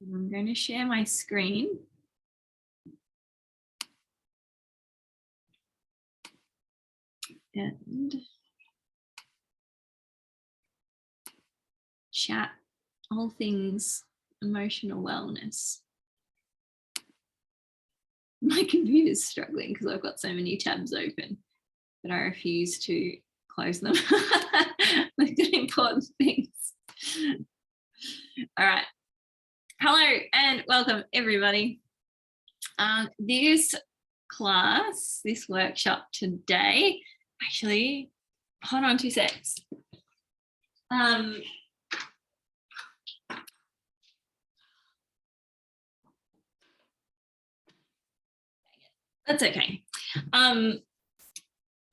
I'm going to share my screen. And chat all things emotional wellness. My computer's struggling because I've got so many tabs open, but I refuse to close them. They've got important things. All right. Hello and welcome, everybody. This class, this workshop today, actually, hold on 2 secs. That's okay.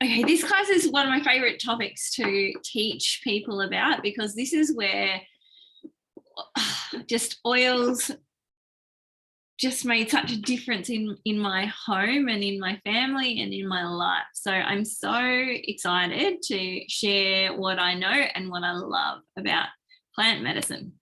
Okay, this class is one of my favorite topics to teach people about, because this is where just oils just made such a difference in my home and in my family and in my life. So I'm so excited to share what I know and what I love about plant medicine.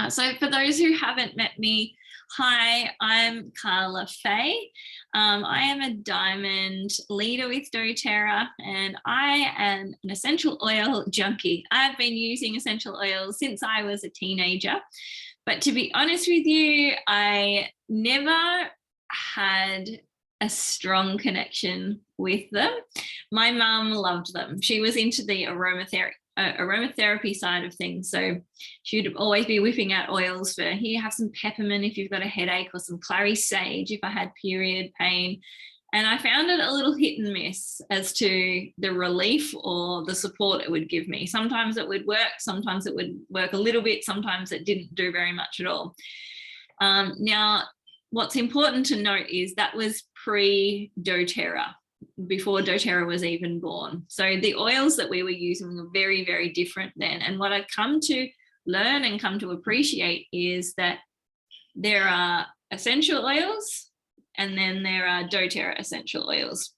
So for those who haven't met me, hi, I'm Carla Fay. I am a diamond leader with doTERRA, and I am an essential oil junkie. I've been using essential oils since I was a teenager. But to be honest with you, I never had a strong connection with them. My mum loved them. She was into the aromatherapy side of things. So she'd always be whipping out oils for, here, have some peppermint if you've got a headache, or some clary sage if I had period pain. And I found it a little hit and miss as to the relief or the support it would give me. Sometimes it would work, sometimes it would work a little bit, sometimes it didn't do very much at all. Now, what's important to note is that was pre-doTERRA, before doTERRA was even born. So the oils that we were using were very, very different then. And what I've come to learn and come to appreciate is that there are essential oils, and then there are doTERRA essential oils.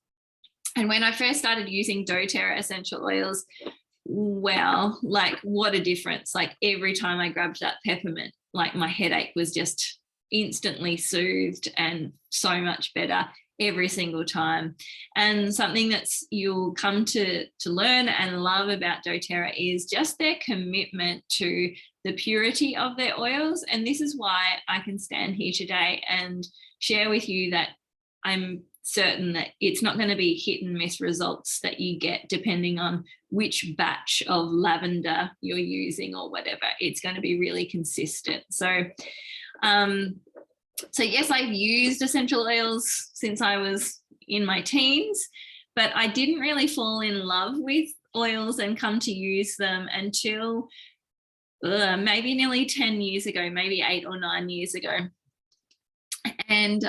And when I first started using doTERRA essential oils, wow, like what a difference. Like every time I grabbed that peppermint, like my headache was just instantly soothed and so much better every single time. And something that's you'll come to learn and love about doTERRA is just their commitment to the purity of their oils. And this is why I can stand here today and share with you that I'm certain that it's not going to be hit and miss results that you get depending on which batch of lavender you're using or whatever. It's going to be really consistent. So yes, I've used essential oils since I was in my teens, but I didn't really fall in love with oils and come to use them until maybe nearly 10 years ago, maybe 8 or 9 years ago. And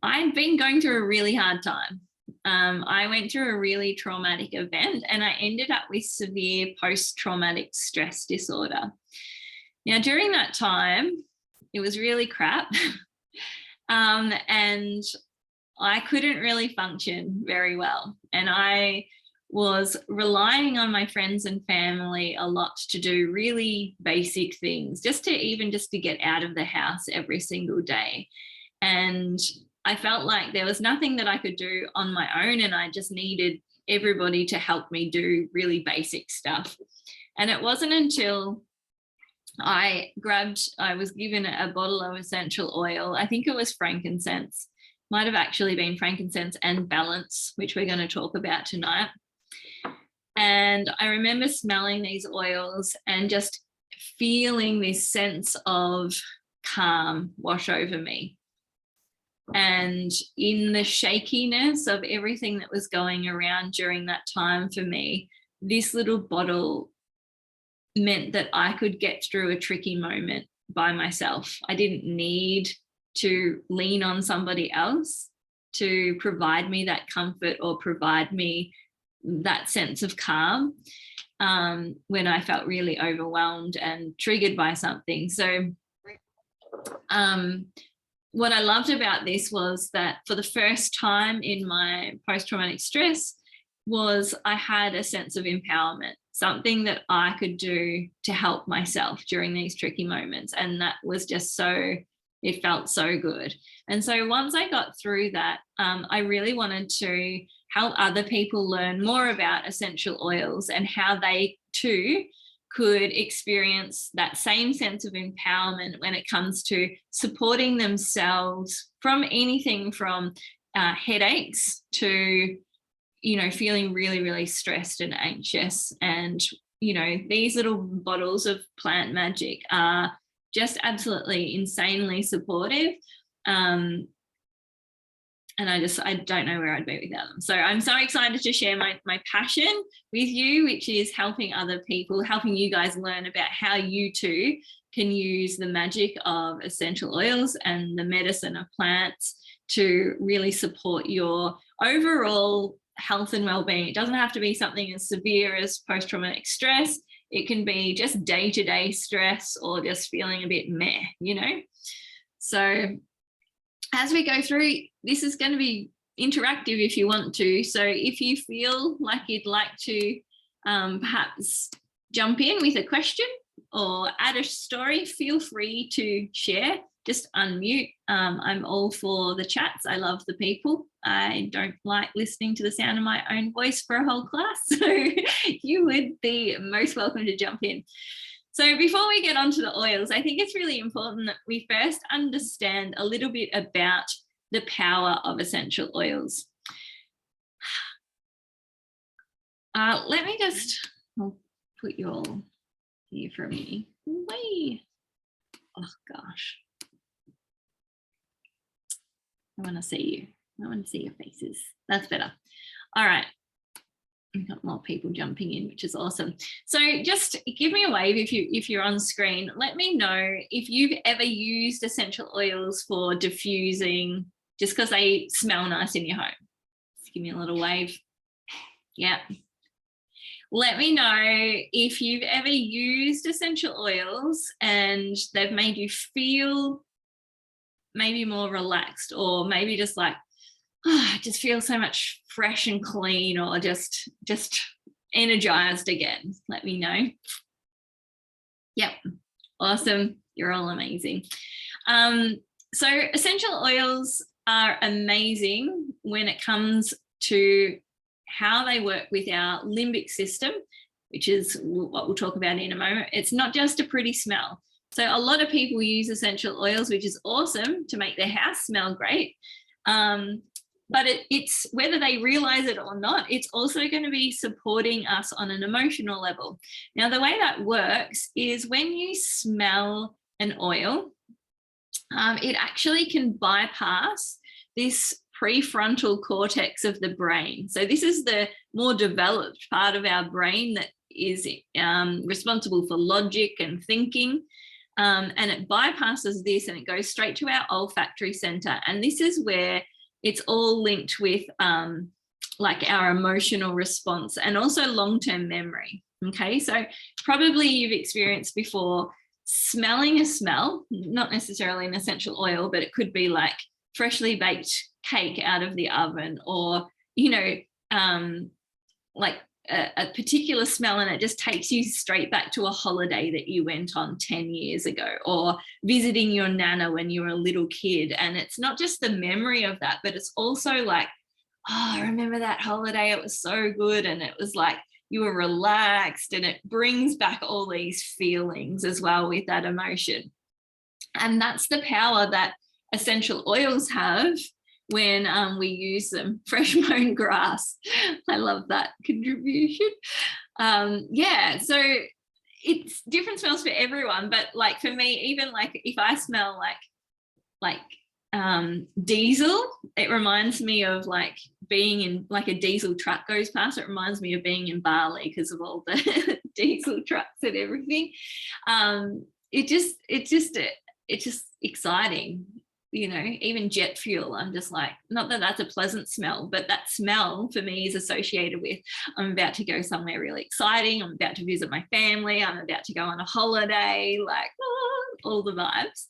I'd been going through a really hard time. I went through a really traumatic event, and I ended up with severe post-traumatic stress disorder. Now, during that time, it was really crap. And I couldn't really function very well. And I was relying on my friends and family a lot to do really basic things, just to get out of the house every single day. And I felt like there was nothing that I could do on my own, and I just needed everybody to help me do really basic stuff. And it wasn't until I was given a bottle of essential oil. I think it was frankincense, might have actually been frankincense and balance, which we're going to talk about tonight. And I remember smelling these oils and just feeling this sense of calm wash over me. And in the shakiness of everything that was going around during that time for me, this little bottle meant that I could get through a tricky moment by myself. I didn't need to lean on somebody else to provide me that comfort or provide me that sense of calm when I felt really overwhelmed and triggered by something. So what I loved about this was that for the first time in my post-traumatic stress was I had a sense of empowerment. something that I could do to help myself during these tricky moments. And that was just so, it felt so good. And so once I got through that, I really wanted to help other people learn more about essential oils and how they too could experience that same sense of empowerment when it comes to supporting themselves from anything from headaches to, you know, feeling really, really stressed and anxious. And, you know, these little bottles of Plant Magic are just absolutely insanely supportive. And I don't know where I'd be without them. So I'm so excited to share my passion with you, which is helping other people, helping you guys learn about how you too can use the magic of essential oils and the medicine of plants to really support your overall health and well-being. It doesn't have to be something as severe as post-traumatic stress. It can be just day-to-day stress or just feeling a bit meh, you know? So as we go through, this is going to be interactive if you want to. So if you feel like you'd like to perhaps jump in with a question or add a story, feel free to share. Just unmute. I'm all for the chats. I love the people. I don't like listening to the sound of my own voice for a whole class. So you would be most welcome to jump in. So before we get onto the oils, I think it's really important that we first understand a little bit about the power of essential oils. Let me just, I'll put you all here for me. Wait. Oh gosh. I want to see you. I want to see your faces. That's better. All right. We've got more people jumping in, which is awesome. So just give me a wave if you're on screen. Let me know if you've ever used essential oils for diffusing, just because they smell nice in your home. Just give me a little wave. Yeah. Let me know if you've ever used essential oils and they've made you feel maybe more relaxed, or maybe just like, oh, I just feel so much fresh and clean, or just energized again. Let me know. Yep. Awesome. You're all amazing. So essential oils are amazing when it comes to how they work with our limbic system, which is what we'll talk about in a moment. It's not just a pretty smell. So a lot of people use essential oils, which is awesome, to make their house smell great. But it's whether they realize it or not, it's also going to be supporting us on an emotional level. Now, the way that works is when you smell an oil, it actually can bypass this prefrontal cortex of the brain. So this is the more developed part of our brain that is responsible for logic and thinking. And it bypasses this and it goes straight to our olfactory center. And this is where it's all linked with like our emotional response and also long-term memory. Okay, so probably you've experienced before smelling a smell, not necessarily an essential oil, but it could be like freshly baked cake out of the oven, or, you know, like a particular smell, and it just takes you straight back to a holiday that you went on 10 years ago, or visiting your nana when you were a little kid. And it's not just the memory of that, but it's also like, oh, I remember that holiday, it was so good, and it was like you were relaxed, and it brings back all these feelings as well with that emotion. And that's the power that essential oils have when we use them. Fresh mown grass. I love that contribution. Yeah, so it's different smells for everyone, but like for me, even like if I smell like diesel, it reminds me of like being in, like a diesel truck goes past, it reminds me of being in Bali because of all the diesel trucks and everything. It's just exciting. You know, even jet fuel, I'm just like, not that that's a pleasant smell, but that smell for me is associated with, I'm about to go somewhere really exciting, I'm about to visit my family, I'm about to go on a holiday, like all the vibes.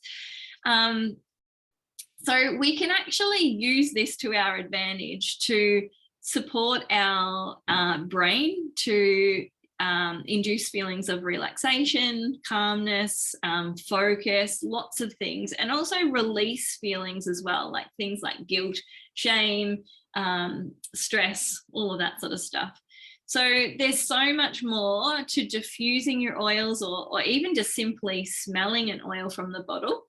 So we can actually use this to our advantage to support our brain to induce feelings of relaxation, calmness, focus, lots of things, and also release feelings as well, like things like guilt, shame, stress, all of that sort of stuff. So there's so much more to diffusing your oils, or even just simply smelling an oil from the bottle,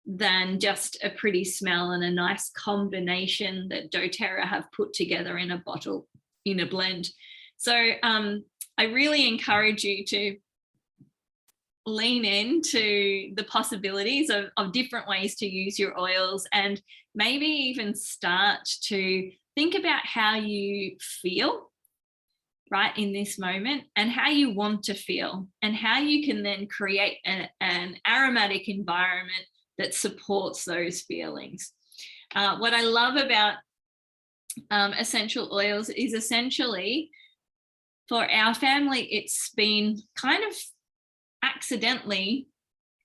than just a pretty smell and a nice combination that doTERRA have put together in a bottle, in a blend. So I really encourage you to lean into the possibilities of different ways to use your oils, and maybe even start to think about how you feel right in this moment, and how you want to feel, and how you can then create an aromatic environment that supports those feelings. What I love about essential oils is essentially, for our family, it's been kind of accidentally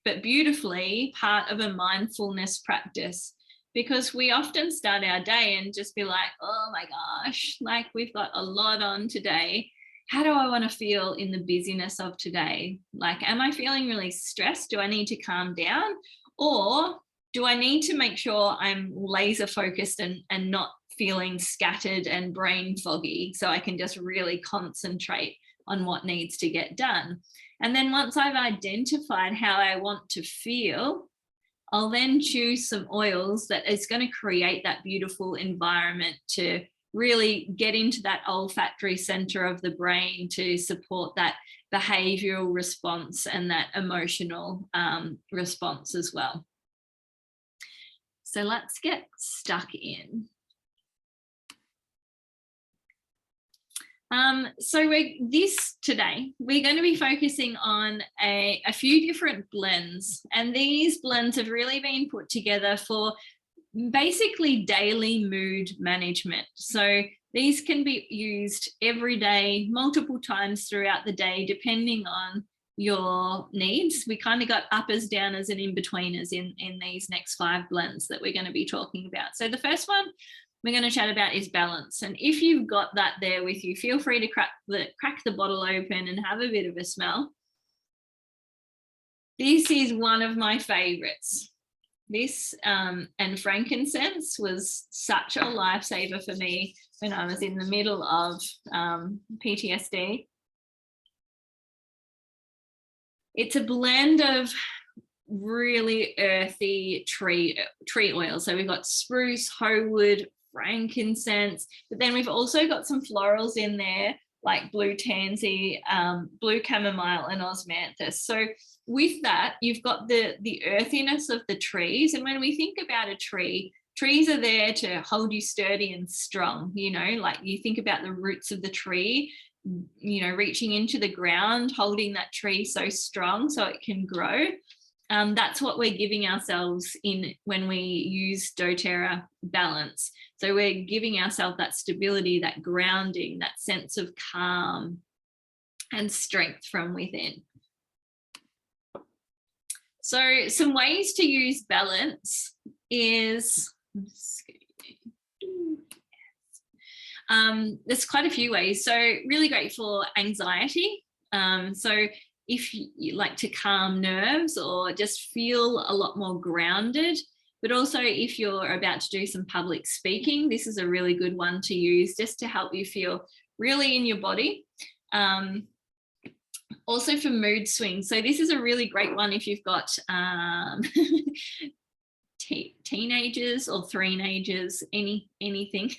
but beautifully part of a mindfulness practice, because we often start our day and just be like, oh my gosh, like we've got a lot on today. How do I want to feel in the busyness of today? Like, am I feeling really stressed? Do I need to calm down? Or do I need to make sure I'm laser focused and not feeling scattered and brain foggy, so I can just really concentrate on what needs to get done? And then once I've identified how I want to feel, I'll then choose some oils that is going to create that beautiful environment to really get into that olfactory center of the brain to support that behavioral response and that emotional response as well. So let's get stuck in. So today we're going to be focusing on a few different blends, and these blends have really been put together for basically daily mood management. So these can be used every day, multiple times throughout the day, depending on your needs. We kind of got uppers, downers, and in-betweeners in these next 5 blends that we're going to be talking about. So the first one we're going to chat about is balance. And if you've got that there with you, feel free to crack the bottle open and have a bit of a smell. This is one of my favorites. This and frankincense was such a lifesaver for me when I was in the middle of PTSD. It's a blend of really earthy tree oil. So we've got spruce, hoewood, frankincense, but then we've also got some florals in there like blue tansy, blue chamomile, and osmanthus. So with that, you've got the earthiness of the trees. And when we think about a tree, trees are there to hold you sturdy and strong, you know, like you think about the roots of the tree, you know, reaching into the ground, holding that tree so strong so it can grow. That's what we're giving ourselves in when we use doTERRA Balance. So we're giving ourselves that stability, that grounding, that sense of calm and strength from within. So some ways to use balance is, there's quite a few ways. So really great for anxiety. So if you like to calm nerves or just feel a lot more grounded, but also if you're about to do some public speaking, this is a really good one to use just to help you feel really in your body. Also for mood swings. So this is a really great one if you've got teenagers or three-nagers, anything,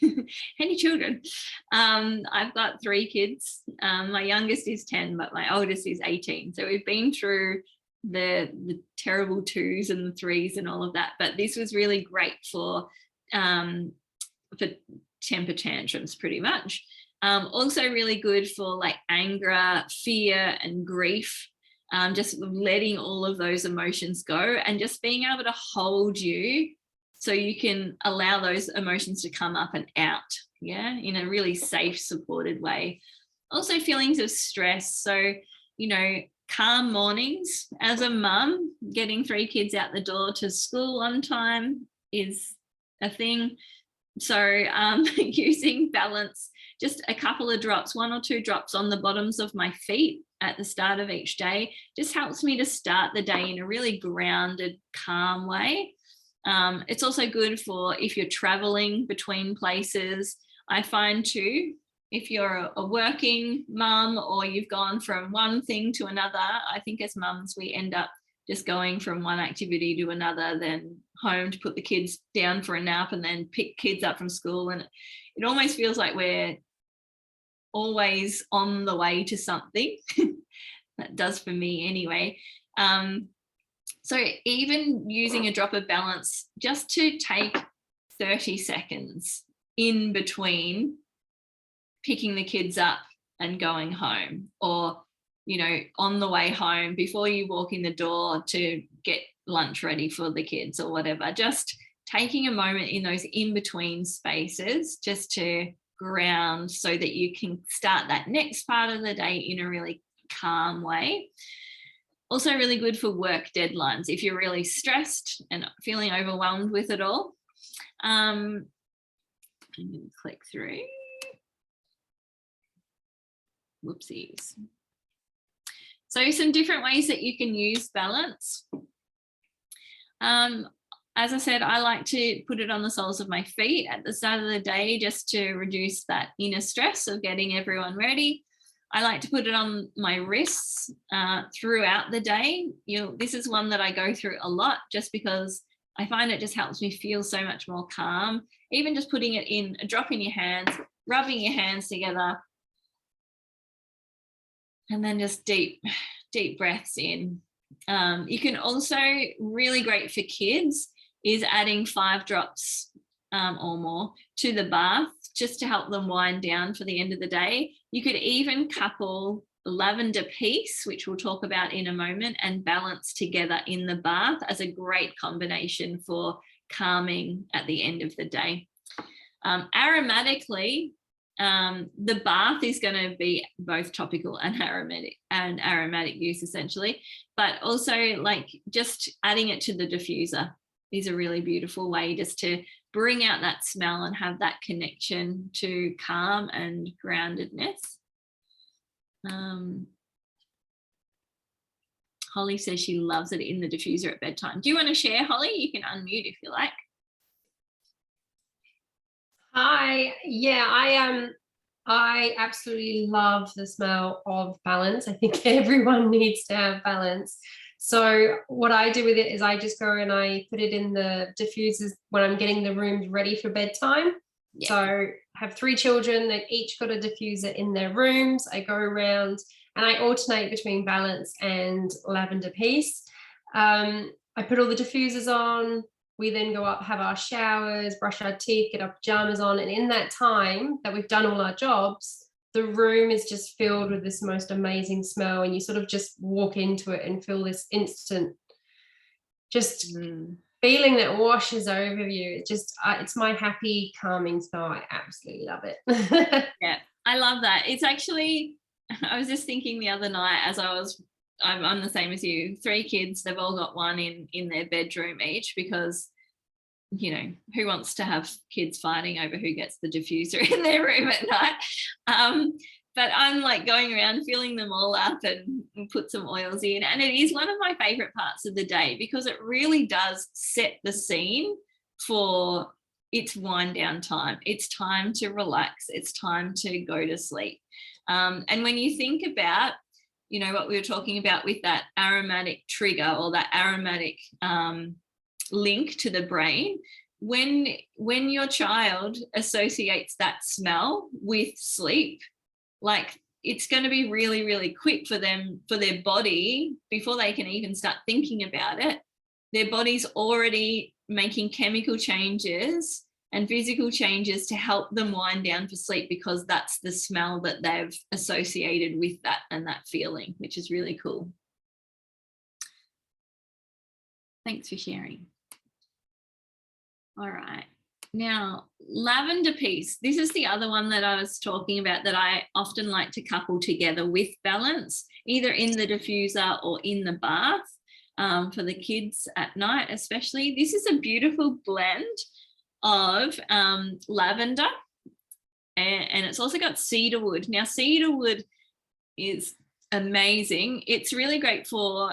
any children. I've got 3 kids. My youngest is 10, but my oldest is 18. So we've been through the terrible 2s and the 3s and all of that. But this was really great for temper tantrums, pretty much. Also really good for like anger, fear, and grief. Just letting all of those emotions go and just being able to hold you so you can allow those emotions to come up and out, yeah, in a really safe, supported way. Also feelings of stress. So, you know, calm mornings. As a mum, getting 3 kids out the door to school on time is a thing. So using balance just a couple of drops, 1 or 2 drops on the bottoms of my feet at the start of each day just helps me to start the day in a really grounded, calm way. It's also good for if you're traveling between places. I find too, if you're a working mum or you've gone from one thing to another, I think as mums we end up just going from one activity to another, then home to put the kids down for a nap and then pick kids up from school. And it almost feels like we're always on the way to something. That does for me anyway. So even using a drop of balance just to take 30 seconds in between picking the kids up and going home, or on the way home before you walk in the door to get lunch ready for the kids or whatever, just taking a moment in those in-between spaces just to ground so that you can start that next part of the day in a really calm way. Also really good for work deadlines if you're really stressed and feeling overwhelmed with it all. I'm going to click through. Whoopsies. So some different ways that you can use balance. As I said, I like to put it on the soles of my feet at the start of the day just to reduce that inner stress of getting everyone ready. I like to put it on my wrists throughout the day. This is one that I go through a lot just because I find it just helps me feel so much more calm. Even just putting it in, a drop in your hands, rubbing your hands together, and then just deep breaths in. You can also, really great for kids, is adding 5 drops or more to the bath just to help them wind down for the end of the day. You could even couple lavender peace, which we'll talk about in a moment, and balance together in the bath as a great combination for calming at the end of the day. Aromatically, the bath is going to be both topical and aromatic use essentially, but also like just adding it to the diffuser is a really beautiful way just to bring out that smell and have that connection to calm and groundedness. Holly says she loves it in the diffuser at bedtime. Do you want to share, Holly? You can unmute if you like. Hi, yeah, I absolutely love the smell of balance. I think everyone needs to have balance. So what I do with it is I just go and I put it in the diffusers when I'm getting the rooms ready for bedtime. Yeah. So I have 3 children, they've each got a diffuser in their rooms. I go around and I alternate between balance and lavender peace. I put all the diffusers on. We then go up, have our showers, brush our teeth, get our pajamas on. And in that time that we've done all our jobs, the room is just filled with this most amazing smell. And you sort of just walk into it and feel this instant, just feeling that washes over you. It's just, it's my happy, calming smell. I absolutely love it. Yeah, I love that. It's actually, I was just thinking the other night as I'm the same as you, 3 kids, they've all got one in their bedroom each because, who wants to have kids fighting over who gets the diffuser in their room at night? But I'm like going around filling them all up and put some oils in. And it is one of my favorite parts of the day because it really does set the scene for it's wind down time. It's time to relax. It's time to go to sleep. And when you think about what we were talking about with that aromatic trigger or that aromatic link to the brain, when your child associates that smell with sleep, like it's going to be really, really quick for them, for their body, before they can even start thinking about it, their body's already making chemical changes and physical changes to help them wind down for sleep because that's the smell that they've associated with that and that feeling, which is really cool. Thanks for sharing. All right. Now, lavender peace. This is the other one that I was talking about that I often like to couple together with balance, either in the diffuser or in the bath for the kids at night especially. This is a beautiful blend of lavender and it's also got cedarwood. Now, cedarwood is amazing. It's really great for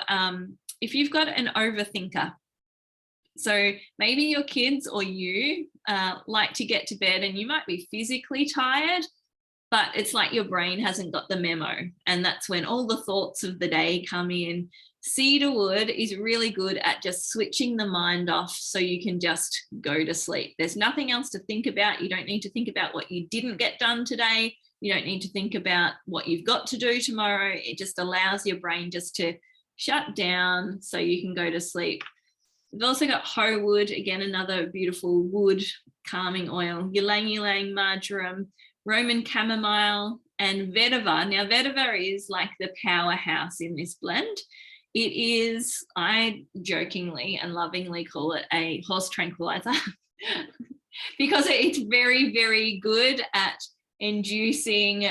if you've got an overthinker. So maybe your kids or you like to get to bed and you might be physically tired, but it's like your brain hasn't got the memo. And that's when all the thoughts of the day come in. Cedarwood is really good at just switching the mind off so you can just go to sleep. There's nothing else to think about. You don't need to think about what you didn't get done today. You don't need to think about what you've got to do tomorrow. It just allows your brain just to shut down so you can go to sleep. We've also got hoe wood, again, another beautiful wood calming oil, ylang ylang, marjoram, Roman chamomile, and vetiver. Now, vetiver is like the powerhouse in this blend. It is, I jokingly and lovingly call it a horse tranquilizer because it's very, very good at inducing,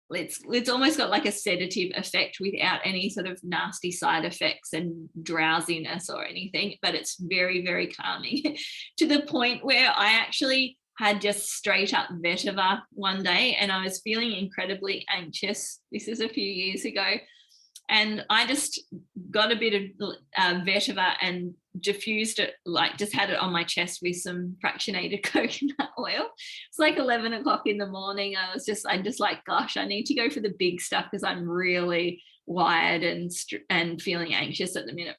it's almost got like a sedative effect without any sort of nasty side effects and drowsiness or anything, but it's very, very calming to the point where I actually had just straight up vetiver one day and I was feeling incredibly anxious. This is a few years ago. And I just got a bit of vetiver and diffused it, like just had it on my chest with some fractionated coconut oil. It's like 11 o'clock in the morning. I'm just like, gosh, I need to go for the big stuff because I'm really wired and feeling anxious at the minute.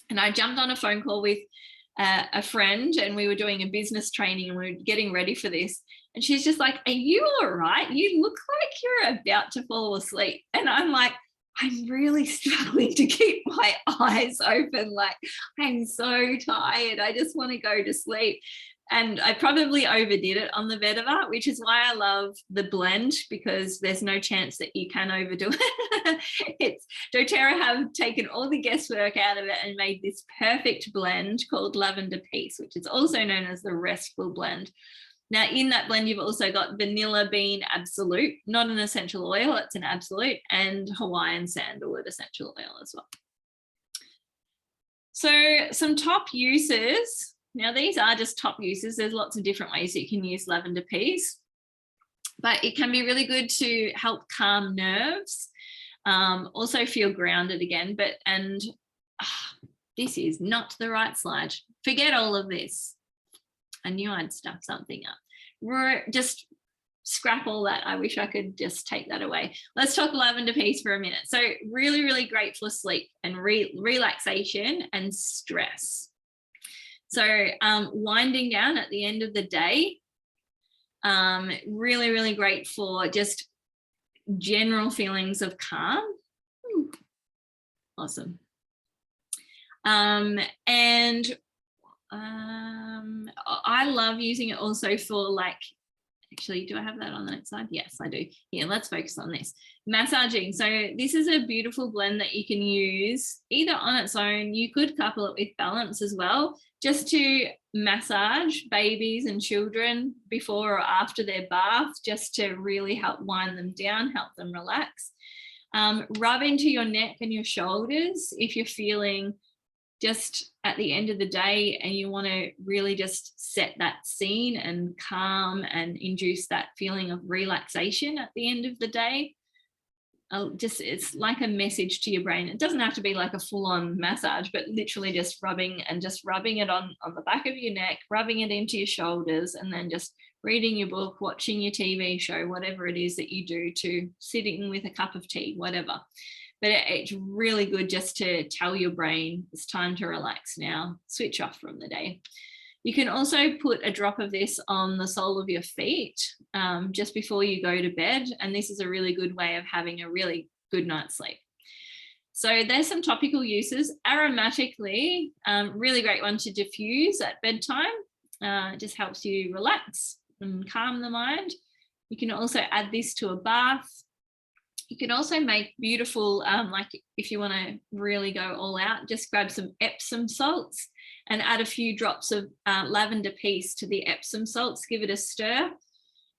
And I jumped on a phone call with a friend and we were doing a business training and we were getting ready for this. And she's just like, are you all right? You look like you're about to fall asleep. And I'm like, I'm really struggling to keep my eyes open. Like, I'm so tired. I just want to go to sleep. And I probably overdid it on the vetiver, which is why I love the blend, because there's no chance that you can overdo it. doTERRA have taken all the guesswork out of it and made this perfect blend called Lavender Peace, which is also known as the Restful Blend. Now, in that blend, you've also got Vanilla Bean Absolute, not an essential oil, it's an absolute, and Hawaiian Sandalwood essential oil as well. So some top uses. Now, these are just top uses. There's lots of different ways that you can use lavender peace, but it can be really good to help calm nerves, also feel grounded again. This is not the right slide. Forget all of this. I knew I'd stuff something up. Just scrap all that. I wish I could just take that away. Let's talk lavender peace for a minute. So really, really great for sleep and relaxation and stress. So winding down at the end of the day, really, really great for just general feelings of calm. Awesome. I love using it also for, like, actually, do I have that on the next slide? Yes, I do. Here, let's focus on this. Massaging. So this is a beautiful blend that you can use either on its own. You could couple it with balance as well, just to massage babies and children before or after their bath, just to really help wind them down, help them relax. Rub into your neck and your shoulders if you're feeling just at the end of the day and you want to really just set that scene and calm and induce that feeling of relaxation at the end of the day. It's like a message to your brain. It doesn't have to be like a full-on massage, but literally just rubbing it on the back of your neck, rubbing it into your shoulders, and then just reading your book, watching your TV show, whatever it is that you do, to sitting with a cup of tea, whatever. But it's really good just to tell your brain it's time to relax now, switch off from the day. You can also put a drop of this on the sole of your feet just before you go to bed. And this is a really good way of having a really good night's sleep. So there's some topical uses. Aromatically, really great one to diffuse at bedtime. It just helps you relax and calm the mind. You can also add this to a bath. You can also make beautiful, like if you want to really go all out, just grab some Epsom salts and add a few drops of lavender peace to the Epsom salts, give it a stir,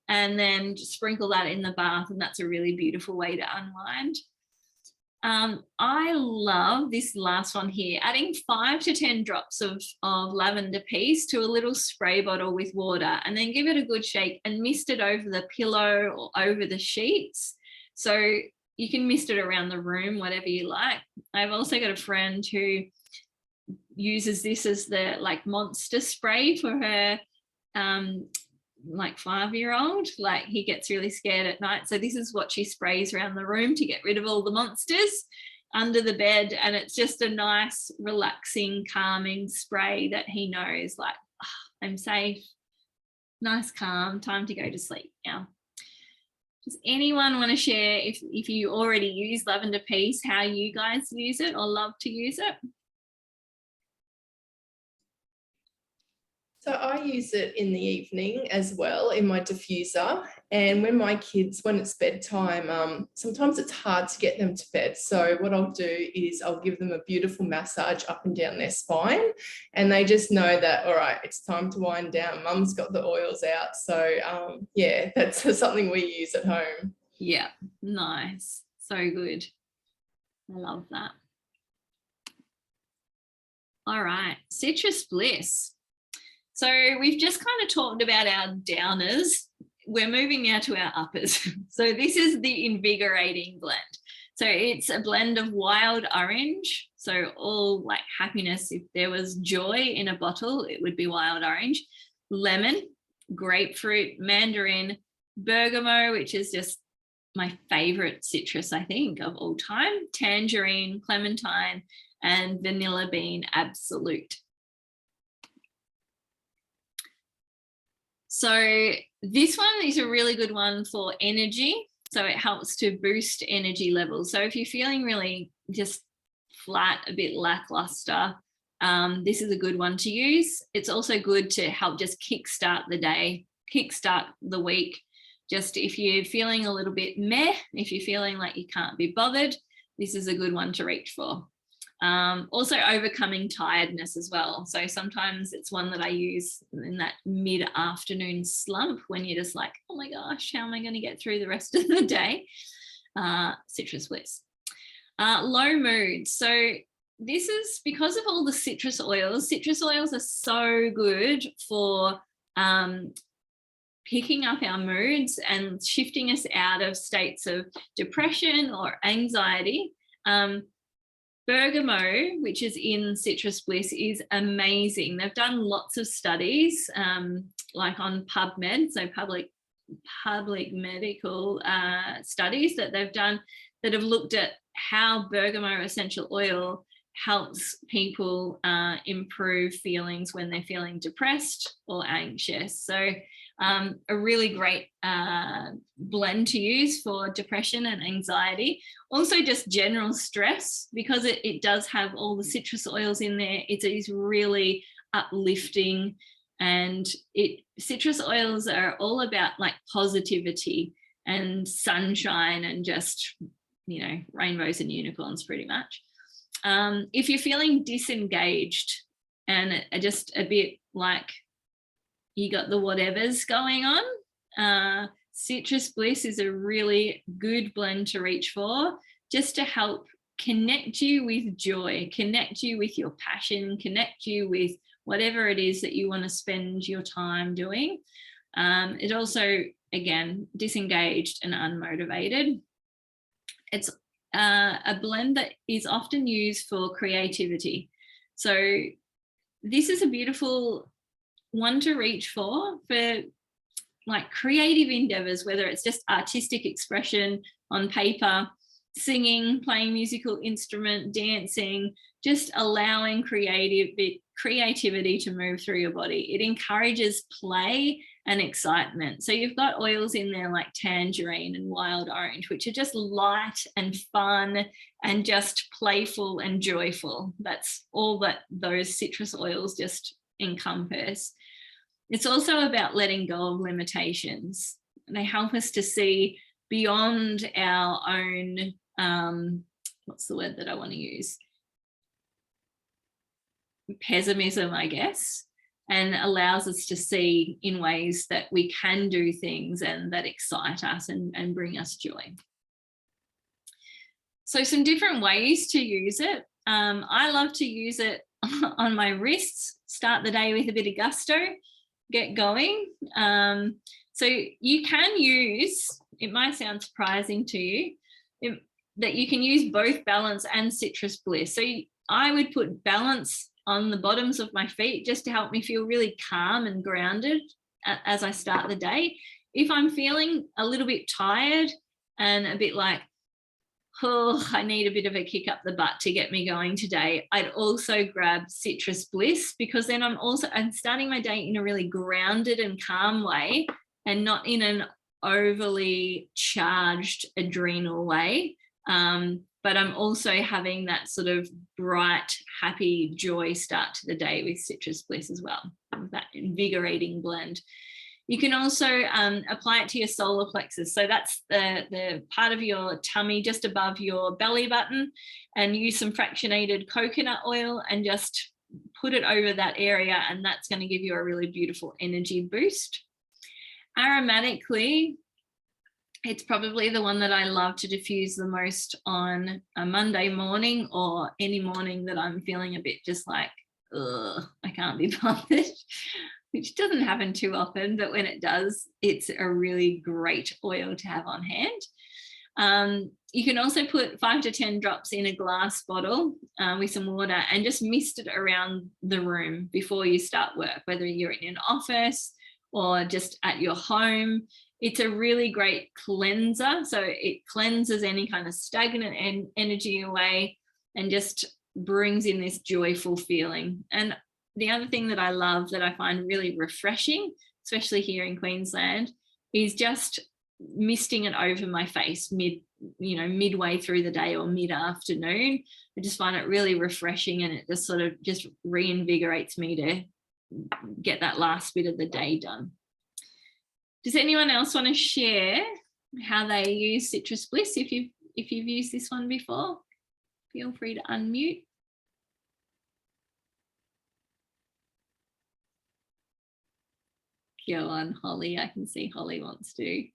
and then just sprinkle that in the bath, and that's a really beautiful way to unwind. I love this last one here, adding 5 to 10 drops of lavender peace to a little spray bottle with water, and then give it a good shake and mist it over the pillow or over the sheets. So you can mist it around the room, whatever you like. I've also got a friend who uses this as the like monster spray for her like 5-year-old. Like, he gets really scared at night, so this is what she sprays around the room to get rid of all the monsters under the bed. And it's just a nice, relaxing, calming spray that he knows, like, oh, I'm safe, nice, calm, time to go to sleep now. Does anyone want to share, if you already use lavender peace, how you guys use it or love to use it? So I use it in the evening as well in my diffuser. And when my kids, when it's bedtime, sometimes it's hard to get them to bed. So what I'll do is I'll give them a beautiful massage up and down their spine. And they just know that, all right, it's time to wind down. Mum's got the oils out. So yeah, that's something we use at home. Yeah, nice. So good. I love that. All right, citrus bliss. So we've just kind of talked about our downers. We're moving now to our uppers. So this is the invigorating blend. So it's a blend of wild orange. So all like happiness, if there was joy in a bottle, it would be wild orange, lemon, grapefruit, mandarin, bergamot, which is just my favorite citrus, I think, of all time, tangerine, clementine, and vanilla bean absolute. So this one is a really good one for energy. So it helps to boost energy levels. So if you're feeling really just flat, a bit lackluster, this is a good one to use. It's also good to help just kickstart the day, kickstart the week. Just if you're feeling a little bit meh, if you're feeling like you can't be bothered, this is a good one to reach for. Also overcoming tiredness as well. So sometimes it's one that I use in that mid-afternoon slump when you're just like, oh my gosh, how am I going to get through the rest of the day? Citrus bliss. Low mood. So this is because of all the citrus oils. Citrus oils are so good for picking up our moods and shifting us out of states of depression or anxiety. Bergamot, which is in Citrus Bliss, is amazing. They've done lots of studies, like on PubMed, so public medical studies that they've done that have looked at how bergamot essential oil helps people improve feelings when they're feeling depressed or anxious. So a really great blend to use for depression and anxiety. Also just general stress, because it does have all the citrus oils in there. It is really uplifting, and citrus oils are all about like positivity and sunshine and just, you know, rainbows and unicorns pretty much. If you're feeling disengaged and just a bit like you got the whatevers going on, Citrus Bliss is a really good blend to reach for, just to help connect you with joy, connect you with your passion, connect you with whatever it is that you want to spend your time doing. It also, again, disengaged and unmotivated. It's a blend that is often used for creativity. So this is a beautiful one to reach for like creative endeavors, whether it's just artistic expression on paper, singing, playing musical instrument, dancing, just allowing creativity to move through your body. It encourages play and excitement. So you've got oils in there like tangerine and wild orange, which are just light and fun and just playful and joyful. That's all that those citrus oils just encompass. It's also about letting go of limitations. They help us to see beyond our own, what's the word that I want to use? Pessimism, I guess, and allows us to see in ways that we can do things and that excite us and bring us joy. So some different ways to use it. I love to use it on my wrists, start the day with a bit of gusto, get going. So you can use, it might sound surprising to you, that you can use both Balance and Citrus Bliss. So I would put Balance on the bottoms of my feet just to help me feel really calm and grounded as I start the day. If I'm feeling a little bit tired and a bit like, oh, I need a bit of a kick up the butt to get me going today, I'd also grab Citrus Bliss, because then I'm starting my day in a really grounded and calm way and not in an overly charged adrenal way. But I'm also having that sort of bright, happy joy start to the day with Citrus Bliss as well, that invigorating blend. You can also apply it to your solar plexus. So that's the part of your tummy just above your belly button, and use some fractionated coconut oil and just put it over that area, and that's going to give you a really beautiful energy boost. Aromatically, it's probably the one that I love to diffuse the most on a Monday morning, or any morning that I'm feeling a bit just like, ugh, I can't be bothered, which doesn't happen too often, but when it does, it's a really great oil to have on hand. You can also put 5 to 10 drops in a glass bottle with some water and just mist it around the room before you start work, whether you're in an office or just at your home. It's a really great cleanser. So it cleanses any kind of stagnant energy away and just brings in this joyful feeling. And the other thing that I love, that I find really refreshing, especially here in Queensland, is just misting it over my face midway through the day or mid-afternoon. I just find it really refreshing, and it just sort of just reinvigorates me to get that last bit of the day done. Does anyone else want to share how they use Citrus Bliss? If you've used this one before, feel free to unmute. Go on, Holly. I can see Holly wants to.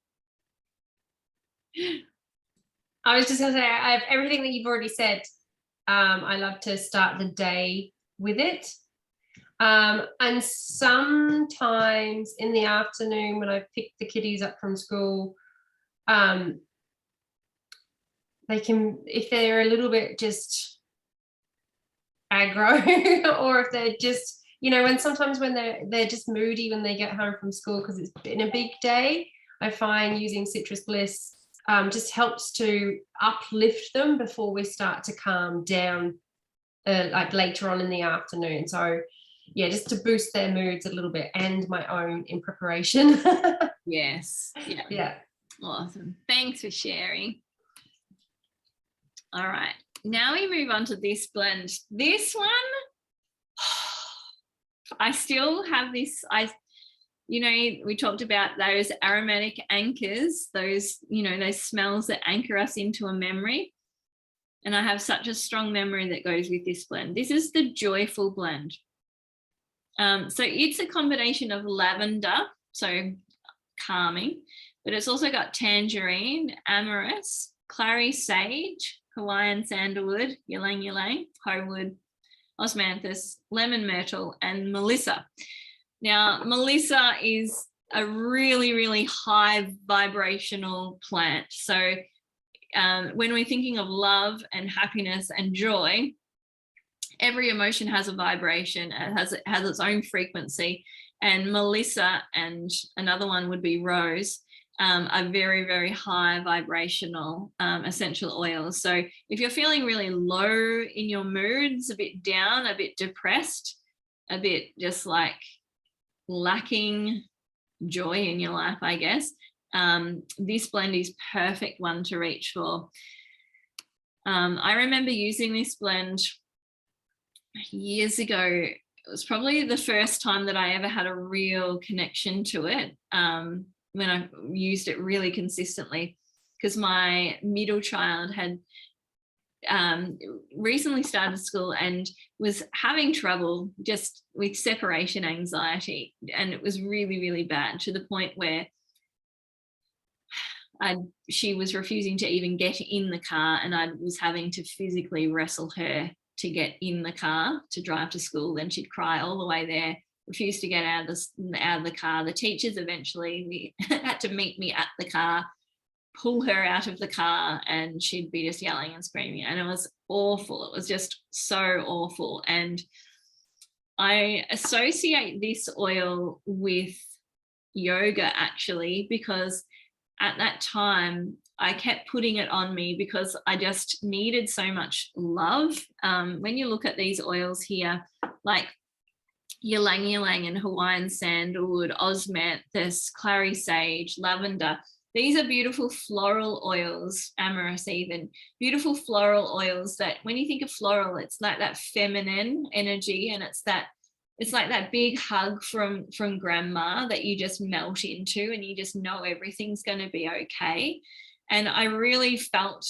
I was just going to say, I have everything that you've already said. I love to start the day with it. And sometimes in the afternoon when I pick the kiddies up from school, they can, if they're a little bit just aggro or if they're just, when sometimes when they're just moody when they get home from school because it's been a big day, I find using Citrus Bliss just helps to uplift them before we start to calm down like later on in the afternoon. So yeah, just to boost their moods a little bit, and my own in preparation. Yes. Yeah. Awesome. Thanks for sharing. All right. Now we move on to this blend. This one, I still have this. We talked about those aromatic anchors, those smells that anchor us into a memory. And I have such a strong memory that goes with this blend. This is the Joyful blend. So it's a combination of lavender, so calming, but it's also got tangerine, amorous, clary sage, Hawaiian sandalwood, ylang ylang, homewood, osmanthus, lemon myrtle, and melissa. Now, melissa is a really, really high vibrational plant. So when we're thinking of love and happiness and joy, every emotion has a vibration. It has its own frequency, and melissa and another one would be rose are very, very high vibrational essential oils. So if you're feeling really low in your moods, a bit down, a bit depressed, a bit just like lacking joy in your life, I guess, this blend is perfect one to reach for. I remember using this blend years ago. It was probably the first time that I ever had a real connection to it, when I used it really consistently, because my middle child had recently started school and was having trouble just with separation anxiety, and it was really, really bad, to the point where she was refusing to even get in the car, and I was having to physically wrestle her to get in the car to drive to school. Then she'd cry all the way there, refused to get out of the car. The teachers eventually had to meet me at the car, pull her out of the car, and she'd be just yelling and screaming, and it was awful. It was just so awful. And I associate this oil with yoga, actually, because at that time I kept putting it on me because I just needed so much love. When you look at these oils here, like ylang ylang and Hawaiian sandalwood, osmanthus, clary sage, lavender, these are beautiful floral oils, amorous even, beautiful floral oils that when you think of floral, it's like that feminine energy, and it's like that big hug from grandma that you just melt into, and you just know everything's going to be okay. And I really felt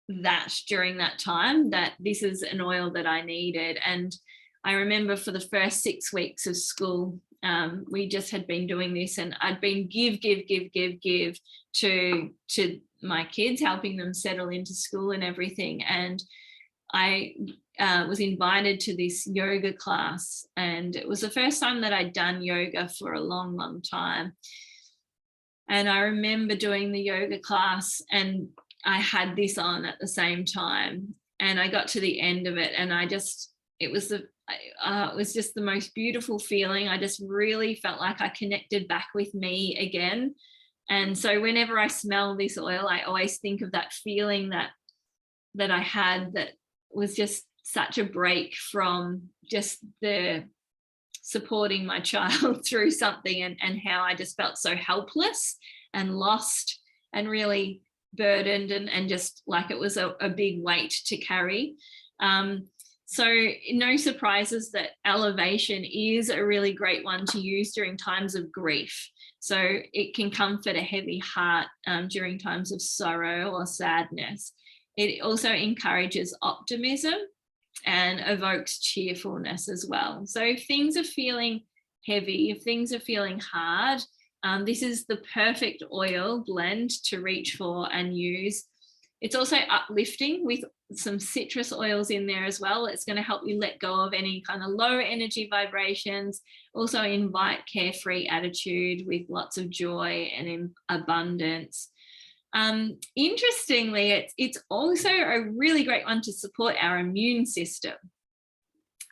that during that time, that this is an oil that I needed. And I remember for the first 6 weeks of school, we just had been doing this, and I'd been give to my kids, helping them settle into school and everything. And I was invited to this yoga class, and it was the first time that I'd done yoga for a long time. And I remember doing the yoga class, and I had this on at the same time, and I got to the end of it, and it was just the most beautiful feeling. I just really felt like I connected back with me again. And so whenever I smell this oil, I always think of that feeling that I had, that was just such a break from just the supporting my child through something, and how I just felt so helpless and lost and really burdened, and just like it was a big weight to carry. So no surprises that elevation is a really great one to use during times of grief. So it can comfort a heavy heart during times of sorrow or sadness. It also encourages optimism and evokes cheerfulness as well. So if things are feeling heavy, if things are feeling hard, this is the perfect oil blend to reach for and use. It's also uplifting with some citrus oils in there as well. It's going to help you let go of any kind of low energy vibrations. Also invite carefree attitude with lots of joy and abundance. Interestingly, it's also a really great one to support our immune system.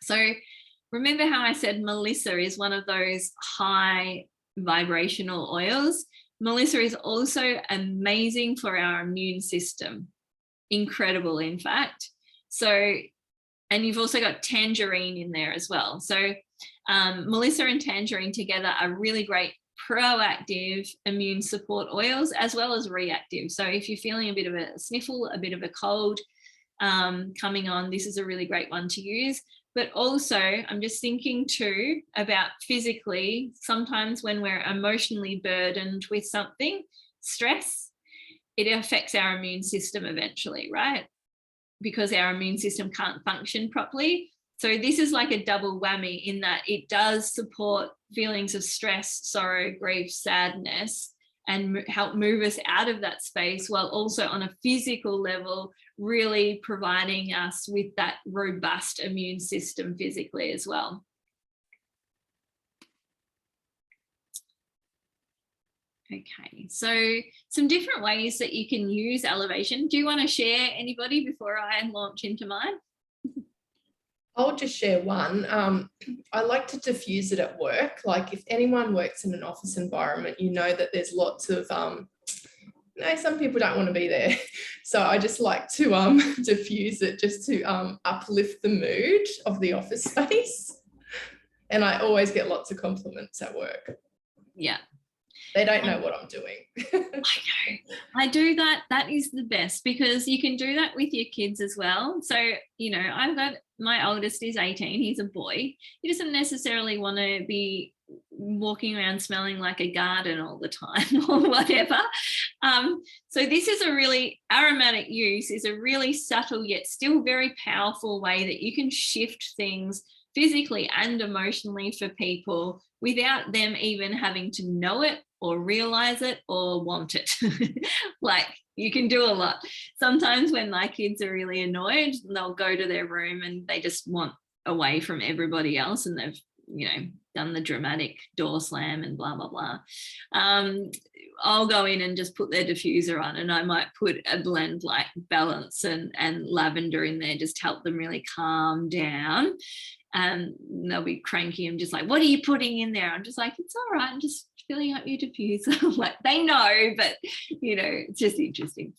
So remember how I said Melissa is one of those high vibrational oils? Melissa is also amazing for our immune system. Incredible, in fact. So, and you've also got tangerine in there as well. So Melissa and tangerine together are really great proactive immune support oils, as well as reactive. So if you're feeling a bit of a sniffle, a bit of a cold coming on, this is a really great one to use. But also, I'm just thinking too about physically, sometimes when we're emotionally burdened with something, stress, it affects our immune system eventually, right? Because our immune system can't function properly. So this is like a double whammy in that it does support feelings of stress, sorrow, grief, sadness, and help move us out of that space, while also on a physical level, really providing us with that robust immune system physically as well. Okay, so some different ways that you can use elevation. Do you want to share, anybody, before I launch into mine? I'll just share one. I like to diffuse it at work. Like if anyone works in an office environment, you know that there's lots of, some people don't want to be there. So I just like to diffuse it just to uplift the mood of the office space. And I always get lots of compliments at work. Yeah. They don't know what I'm doing. I know. I do that. That is the best, because you can do that with your kids as well. So, you know, I've got, my oldest is 18. He's a boy. He doesn't necessarily want to be walking around smelling like a garden all the time or whatever. So this is a really, aromatic use is a really subtle yet still very powerful way that you can shift things physically and emotionally for people without them even having to know it or realize it or want it. Like, you can do a lot. Sometimes when my kids are really annoyed, they'll go to their room and they just want away from everybody else, and they've, you know, done the dramatic door slam and blah, blah, blah. I'll go in and just put their diffuser on, and I might put a blend like Balance and lavender in there, just help them really calm down. And they'll be cranky and just like, what are you putting in there? I'm just like, it's all right, I'm just filling up your diffuser. Like, they know, but you know, it's just interesting.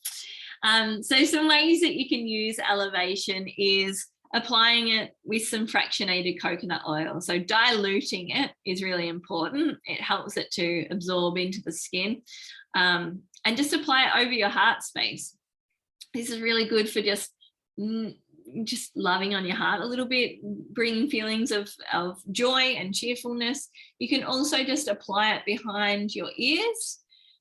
So some ways that you can use Elevation is applying it with some fractionated coconut oil. So diluting it is really important. It helps it to absorb into the skin, and just apply it over your heart space. This is really good for just loving on your heart a little bit, bringing feelings of joy and cheerfulness. You can also just apply it behind your ears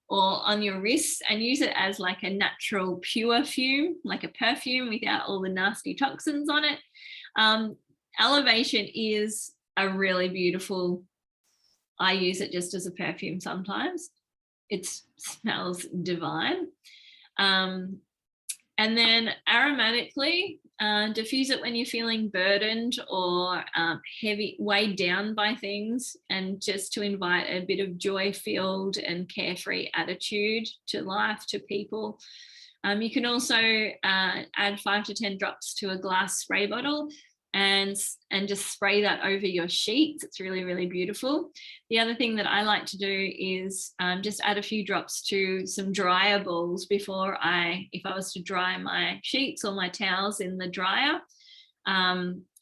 or on your wrists and use it as like a natural pure fume, like a perfume without all the nasty toxins on it. Elevation is a really beautiful, I use it just as a perfume sometimes. It smells divine. And then aromatically, diffuse it when you're feeling burdened or heavy, weighed down by things, and just to invite a bit of joy-filled and carefree attitude to life, to people. You can also add 5 to 10 drops to a glass spray bottle and just spray that over your sheets. It's really, really beautiful. The other thing that I like to do is just add a few drops to some dryer balls before if I was to dry my sheets or my towels in the dryer.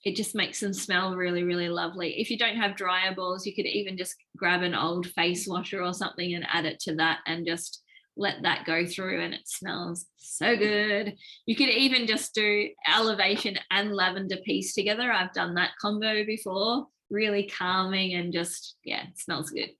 It just makes them smell really, really lovely. If you don't have dryer balls, you could even just grab an old face washer or something and add it to that and just let that go through, and it smells so good. You could even just do Elevation and lavender piece together. I've done that combo before, really calming and just, yeah, it smells good.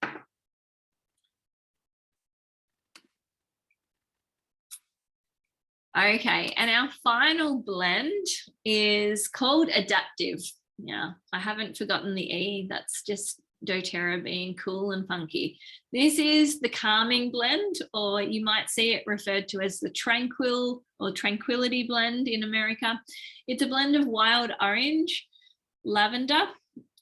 Okay, and our final blend is called Adaptive. Yeah, I haven't forgotten the E. That's just doTERRA being cool and funky. This is the calming blend, or you might see it referred to as the Tranquil or Tranquility blend in America. It's a blend of wild orange, lavender,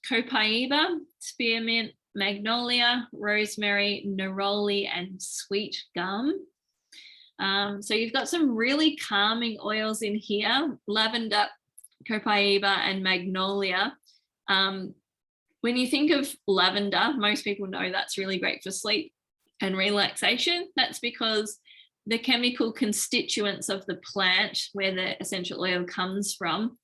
copaiba, spearmint, magnolia, rosemary, neroli, and sweet gum. So you've got some really calming oils in here: lavender, copaiba, and magnolia. When you think of lavender, most people know that's really great for sleep and relaxation. That's because the chemical constituents of the plant where the essential oil comes from,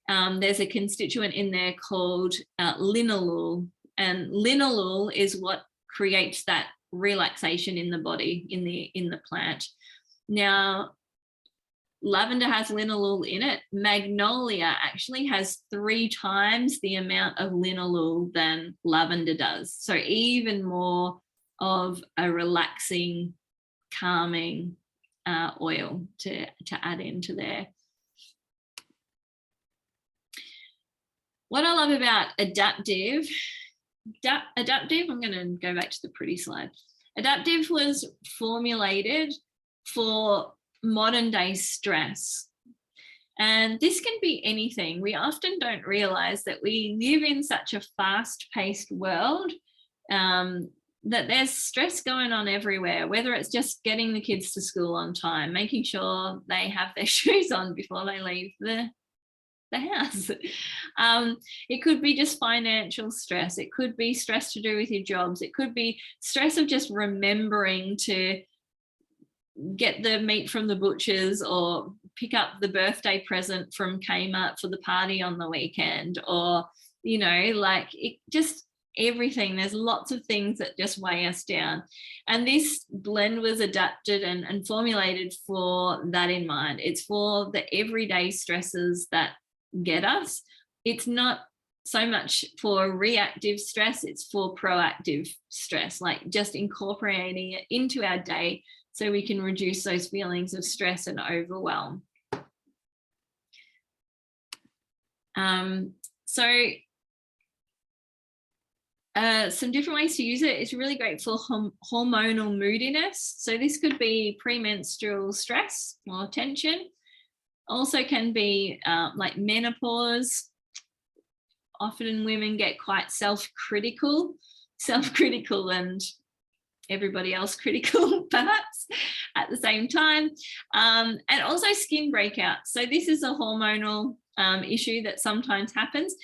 there's a constituent in there called linalool, and linalool is what creates that relaxation in the body, in the plant. Now, lavender has linalool in it. Magnolia actually has 3 times the amount of linalool than lavender does. So even more of a relaxing, calming oil to add into there. What I love about Adaptive, I'm going to go back to the pretty slide. Adaptive was formulated for modern day stress. And this can be anything. We often don't realize that we live in such a fast-paced world, that there's stress going on everywhere, whether it's just getting the kids to school on time, making sure they have their shoes on before they leave the house. It could be just financial stress. It could be stress to do with your jobs. It could be stress of just remembering to get the meat from the butchers or pick up the birthday present from Kmart for the party on the weekend, or, you know, like it just everything. There's lots of things that just weigh us down. And this blend was adapted and formulated for that in mind. It's for the everyday stresses that get us. It's not so much for reactive stress, it's for proactive stress, like just incorporating it into our day so we can reduce those feelings of stress and overwhelm. So Some different ways to use it. It's really great for hormonal moodiness. So this could be premenstrual stress or tension. Also can be like menopause. Often women get quite self-critical and everybody else critical perhaps at the same time. And also skin breakouts. So this is a hormonal issue that sometimes happens.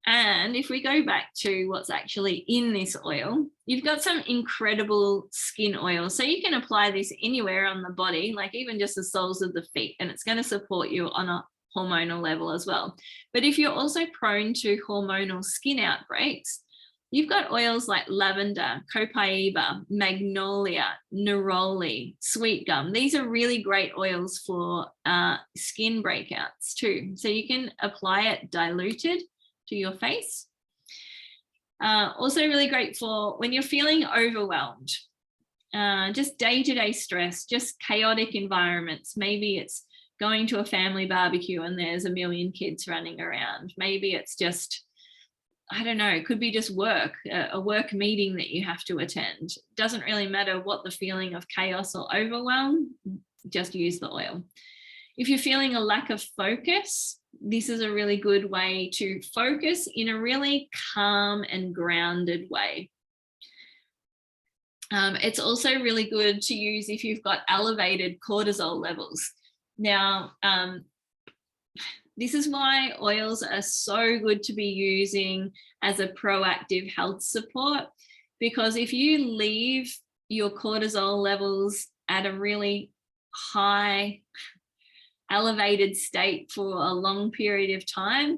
And if we go back to what's actually in this oil, you've got some incredible skin oil. So you can apply this anywhere on the body, like even just the soles of the feet, and it's going to support you on a hormonal level as well. But if you're also prone to hormonal skin outbreaks, you've got oils like lavender, copaiba, magnolia, neroli, sweet gum. These are really great oils for skin breakouts too. So you can apply it diluted to your face. Also really great for when you're feeling overwhelmed, just day-to-day stress, just chaotic environments. Maybe it's going to a family barbecue and there's a million kids running around. Maybe it's just, I don't know, it could be just work, a work meeting that you have to attend. Doesn't really matter what the feeling of chaos or overwhelm, just use the oil. If you're feeling a lack of focus, this is a really good way to focus in a really calm and grounded way. It's also really good to use if you've got elevated cortisol levels. Now, this is why oils are so good to be using as a proactive health support, because if you leave your cortisol levels at a really high, elevated state for a long period of time,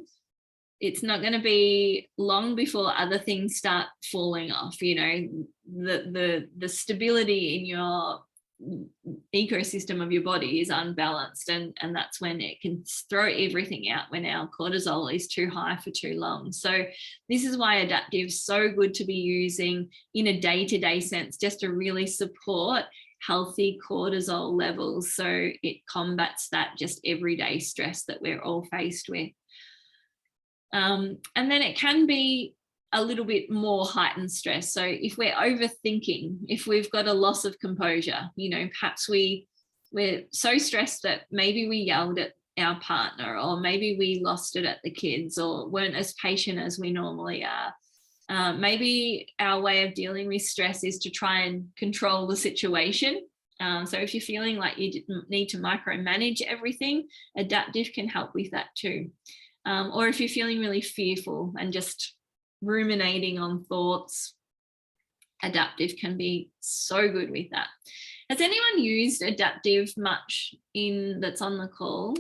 it's not going to be long before other things start falling off. You know, the stability in your ecosystem of your body is unbalanced, and that's when it can throw everything out when our cortisol is too high for too long. So this is why Adaptive is so good to be using in a day-to-day sense, just to really support healthy cortisol levels, so it combats that just everyday stress that we're all faced with. And then it can be a little bit more heightened stress. So if we're overthinking, if we've got a loss of composure, you know, perhaps we're so stressed that maybe we yelled at our partner, or maybe we lost it at the kids, or weren't as patient as we normally are. Maybe our way of dealing with stress is to try and control the situation. So if you're feeling like you need to micromanage everything, Adaptive can help with that too. Or if you're feeling really fearful and just ruminating on thoughts, Adaptive can be so good with that. Has anyone used Adaptive much that's on the call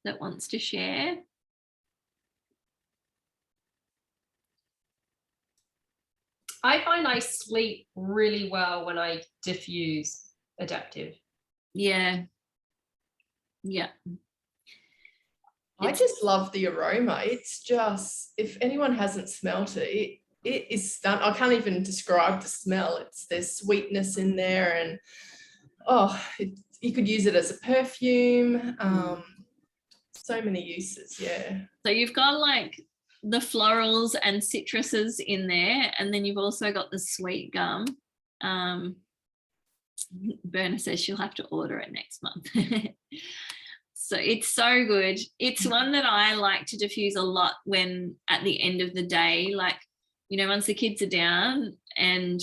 that wants to share? I find I sleep really well when I diffuse Adaptive. Yeah. I just love the aroma. It's just, if anyone hasn't smelt it, it is stunning. I can't even describe the smell. There's sweetness in there, and you could use it as a perfume. So many uses, yeah. So you've got like the florals and citruses in there, and then you've also got the sweet gum. Berna says she'll have to order it next month. So it's so good. It's one that I like to diffuse a lot when at the end of the day, like, you know, once the kids are down and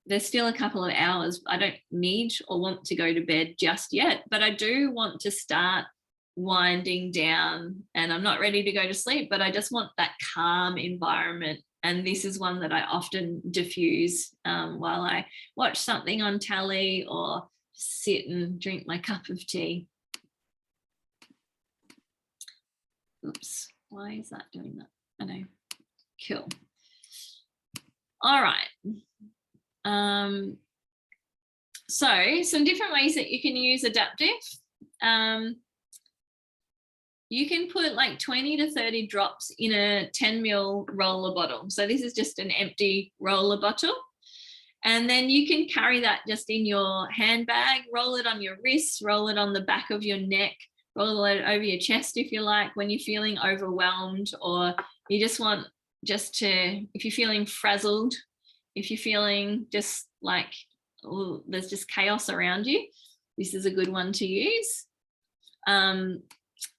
there's still a couple of hours, I don't need or want to go to bed just yet, but I do want to start winding down, and I'm not ready to go to sleep, but I just want that calm environment. And this is one that I often diffuse while I watch something on telly or sit and drink my cup of tea. Oops, why is that doing that? I know. Cool. All right. So some different ways that you can use Adaptive. You can put like 20 to 30 drops in a 10 ml roller bottle. So this is just an empty roller bottle. And then you can carry that just in your handbag, roll it on your wrists, roll it on the back of your neck, roll it over your chest if you like, when you're feeling overwhelmed, or you just want just to, if you're feeling frazzled, if you're feeling just like, oh, there's just chaos around you, this is a good one to use.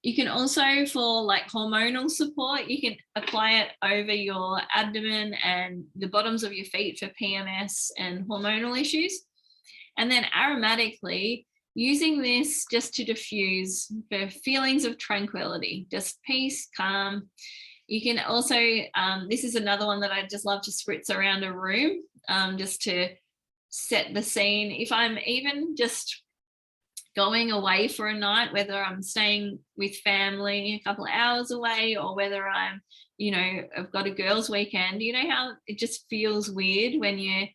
You can also, for like hormonal support, you can apply it over your abdomen and the bottoms of your feet for PMS and hormonal issues. And then aromatically, using this just to diffuse for feelings of tranquility, just peace, calm. You can also, this is another one that I just love to spritz around a room, just to set the scene. If I'm even just going away for a night, whether I'm staying with family a couple of hours away, or whether I'm, you know, I've got a girls' weekend, you know how it just feels weird when you're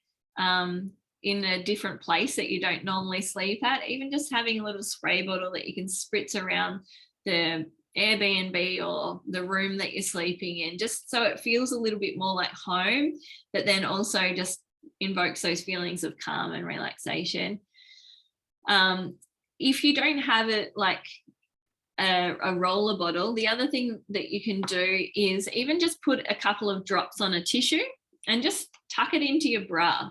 in a different place that you don't normally sleep at. Even just having a little spray bottle that you can spritz around the Airbnb or the room that you're sleeping in, just so it feels a little bit more like home, but then also just invokes those feelings of calm and relaxation. If you don't have it like a roller bottle, the other thing that you can do is even just put a couple of drops on a tissue and just tuck it into your bra,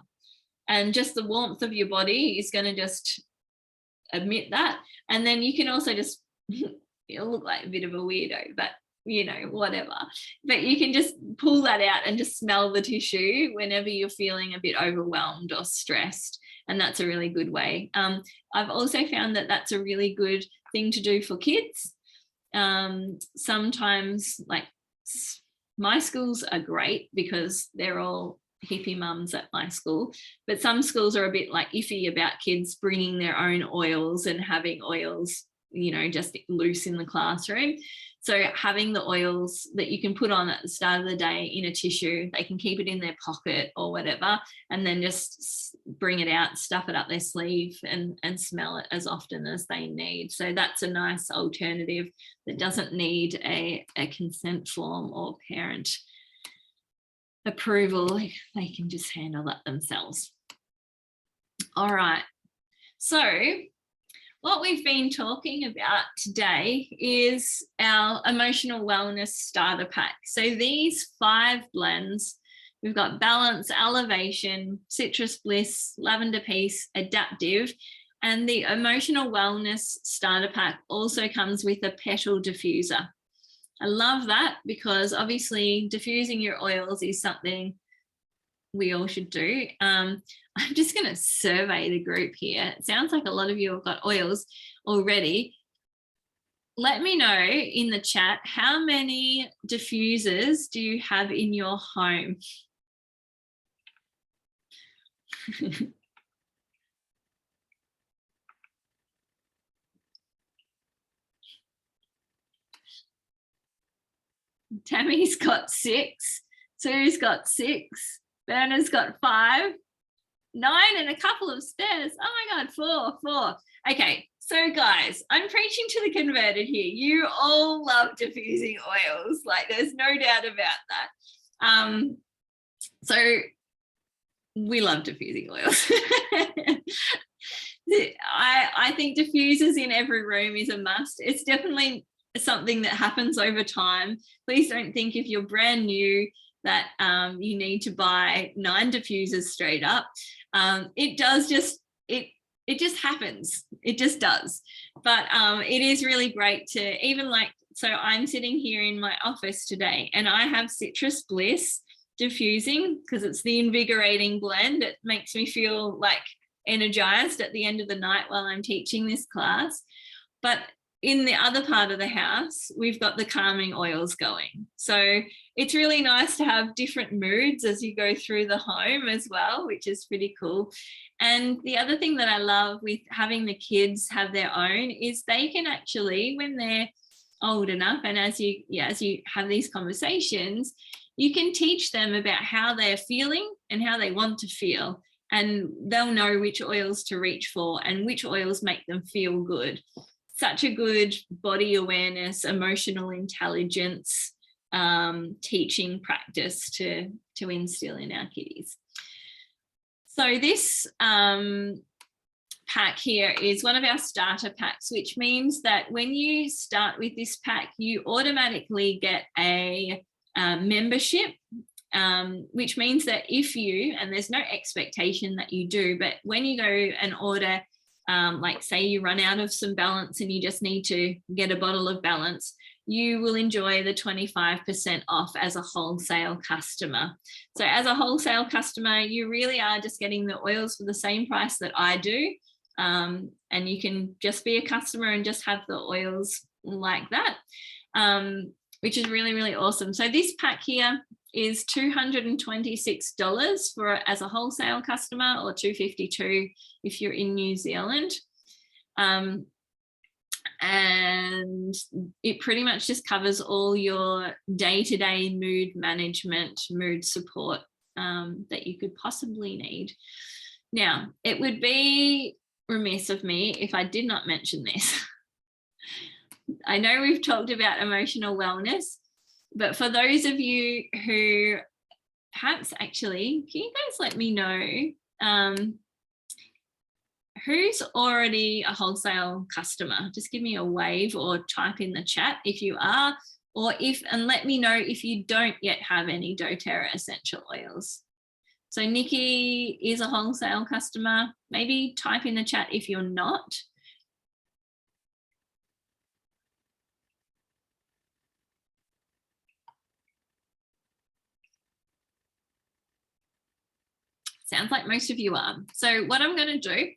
and just the warmth of your body is going to just emit that. And then you can also just you'll look like a bit of a weirdo, but you know, whatever, but you can just pull that out and just smell the tissue whenever you're feeling a bit overwhelmed or stressed, and that's a really good way. I've also found that that's a really good thing to do for kids. Sometimes, like, my schools are great because they're all hippie mums at my school, but some schools are a bit like iffy about kids bringing their own oils and having oils, you know, just loose in the classroom. So having the oils that you can put on at the start of the day in a tissue, they can keep it in their pocket or whatever, and then just bring it out, stuff it up their sleeve, and smell it as often as they need. So that's a nice alternative that doesn't need a consent form or parent approval. They can just handle that themselves. All right. So what we've been talking about today is our emotional wellness starter pack. So these 5 blends, we've got Balance, Elevation, Citrus Bliss, Lavender Peace, Adaptive, and the emotional wellness starter pack also comes with a petal diffuser. I love that because obviously diffusing your oils is something we all should do. I'm just going to survey the group here. It sounds like a lot of you have got oils already. Let me know in the chat, how many diffusers do you have in your home? Tammy's got 6, Sue's got 6, Berna's got 5, 9 and a couple of spares. Oh my God, 4. Okay, so guys, I'm preaching to the converted here. You all love diffusing oils, like there's no doubt about that. So we love diffusing oils. I think diffusers in every room is a must. It's definitely something that happens over time. Please don't think if you're brand new that you need to buy 9 diffusers straight up. It does just, it just happens. It just does. But it is really great to even like, so I'm sitting here in my office today and I have Citrus Bliss diffusing because it's the invigorating blend. It makes me feel like energized at the end of the night while I'm teaching this class. But in the other part of the house, we've got the calming oils going. So it's really nice to have different moods as you go through the home as well, which is pretty cool. And the other thing that I love with having the kids have their own is they can actually, when they're old enough, and as you have these conversations, you can teach them about how they're feeling and how they want to feel. And they'll know which oils to reach for and which oils make them feel good. Such a good body awareness, emotional intelligence, teaching practice to instill in our kiddies. So this pack here is one of our starter packs, which means that when you start with this pack, you automatically get a membership, which means that if you, and there's no expectation that you do, but when you go and order, like say you run out of some balance and you just need to get a bottle of balance, you will enjoy the 25% off as a wholesale customer. So as a wholesale customer, you really are just getting the oils for the same price that I do. And you can just be a customer and just have the oils like that, which is really, really awesome. So this pack here is $226 for as a wholesale customer, or $252 if you're in New Zealand. And it pretty much just covers all your day-to-day mood management, mood support that you could possibly need. Now, it would be remiss of me if I did not mention this. I know we've talked about emotional wellness, but for those of you who perhaps actually, can you guys let me know who's already a wholesale customer? Just give me a wave or type in the chat if you are, or if, and let me know if you don't yet have any doTERRA essential oils. So Nikki is a wholesale customer. Maybe type in the chat if you're not. Sounds like most of you are. So what I'm going to do,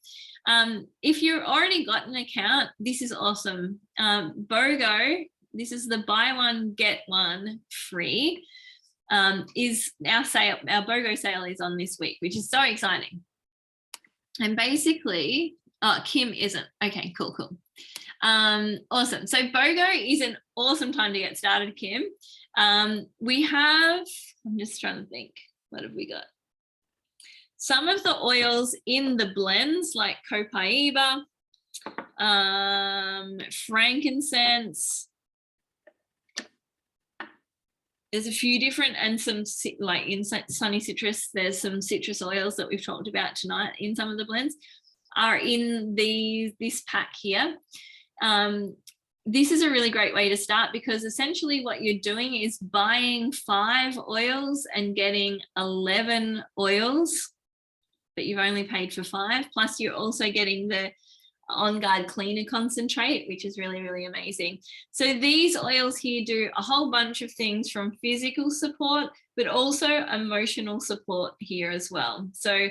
if you've already got an account, this is awesome. BOGO, this is the buy one, get one free, is our sale. Our BOGO sale is on this week, which is so exciting. And basically, oh, Kim isn't. Okay, cool. Awesome. So BOGO is an awesome time to get started, Kim. We have, I'm just trying to think, what have we got? Some of the oils in the blends like Copaiba, frankincense. There's a few different, and some like in Sunny Citrus, there's some citrus oils that we've talked about tonight in some of the blends are in this pack here. This is a really great way to start, because essentially what you're doing is buying 5 oils and getting 11 oils, but you've only paid for 5, plus you're also getting the On Guard Cleaner Concentrate, which is really, really amazing. So these oils here do a whole bunch of things, from physical support, but also emotional support here as well. So